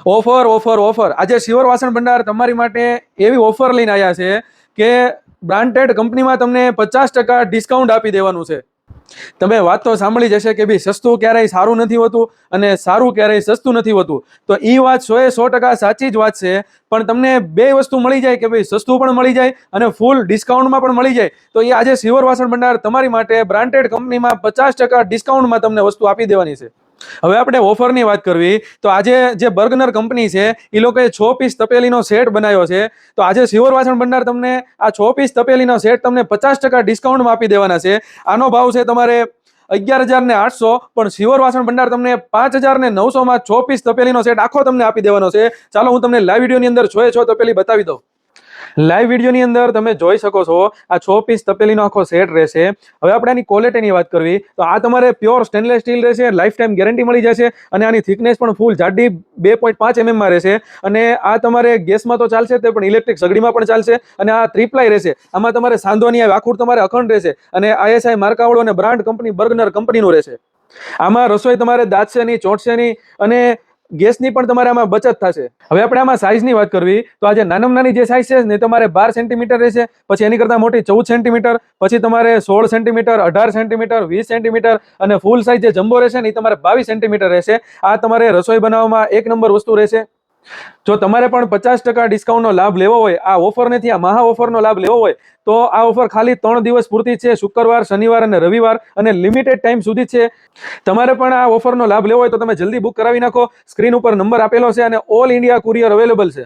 Offer offer offer આજે શિવર વાસણ ભંડાર તમારી માટે એવી ઓફર લઈને આવ્યા છે કે બ્રાન્ડેડ કંપનીમાં તમને 50% ડિસ્કાઉન્ટ આપી દેવાનું છે. તમે વાત તો સાંભળી જશે કે ભાઈ સસ્તું ક્યારેય સારું નથી હોતું અને સારું ક્યારેય સસ્તું નથી હોતું. તો એ વાત 100% સાચી જ વાત છે. પણ તમને બે વસ્તુ મળી જાય કે ભાઈ સસ્તું પણ મળી જાય અને ફૂલ ડિસ્કાઉન્ટમાં પણ મળી જાય. તો એ આજે શિવર વાસણ ભંડાર તમારી માટે બ્રાન્ડેડ કંપનીમાં 50% ડિસ્કાઉન્ટમાં તમને વસ્તુ આપી દેવાની છે. હવે આપણે ઓફરની વાત કરવી તો આજે જે બર્ગનર કંપની છે એ લોકોએ 6 પીસ તપેલીનો સેટ બનાવ્યો છે. તો આજે શિવર વાસણ ભંડાર તમને આ 6 પીસ તપેલીનો સેટ તમને 50% ડિસ્કાઉન્ટમાં આપી દેવાના છે. આનો ભાવ છે તમારે 11,800, પણ શિવર વાસણ ભંડાર તમને 5,900 6 પીસ તપેલીનો સેટ આખો તમને આપી દેવાનો છે. ચાલો હું તમને લાઈવ વિડીયોની અંદર 6 તપેલી બતાવી દઉં. લાઈવ વિડીયોની અંદર તમે જોઈ શકો છો આ 6 પીસ તપેલીનો આખો સેટ રહેશે. હવે આપણે આની ક્વોલિટીની વાત કરવી તો આ તમારે પ્યોર સ્ટેનલેસ સ્ટીલ રહેશે, લાઈફ ટાઈમ ગેરંટી મળી જશે અને આની થિકનેસ પણ ફૂલ જાડી 2.5 mm માં રહેશે. અને આ તમારે ગેસમાં તો ચાલશે તે પણ ઇલેક્ટ્રિક સગડીમાં પણ ચાલશે અને આ ત્રિપ્લાય રહેશે. આમાં તમારે સાંધો નહીં આવે, આખું તમારે અખંડ રહેશે અને ISI માર્કાવાળો અને બ્રાન્ડ કંપની બર્ગનર કંપનીનું રહેશે. આમાં રસોઈ તમારે દાઝશે નહીં, ચોંટશે નહીં અને ગેસની પણ તમારે આમાં બચત થશે. હવે આપણે આમાં સાઇઝની વાત કરવી તો આજે નાનામાં નાની જે સાઇઝ છે ને તમારે 12 સેન્ટીમીટર રહેશે, પછી એની કરતાં મોટી 14 સેન્ટીમીટર, પછી તમારે 16 સેન્ટીમીટર, 18 સેન્ટીમીટર, 20 સેન્ટીમીટર અને ફૂલ સાઇઝ જે જમ્બો રહેશે ને એ તમારે 22 સેન્ટીમીટર રહેશે. આ તમારે રસોઈ બનાવવામાં એક નંબર વસ્તુ રહેશે. જો તમારે પણ 50% ડિસ્કાઉન્ટનો લાભ લેવો હોય, આ ઓફર નથી, આ મહા ઓફરનો લાભ લેવો હોય તો આ ઓફર ખાલી 3 દિવસ પૂરતી છે, શુક્રવાર, શનિવાર અને રવિવાર, અને લિમિટેડ ટાઈમ સુધી છે. તમારે પણ આ ઓફરનો લાભ લેવો હોય તો તમે જલ્દી બુક કરાવી નાખો. સ્ક્રીન ઉપર નંબર આપેલો છે અને ઓલ ઇન્ડિયા કુરિયર અવેલેબલ છે.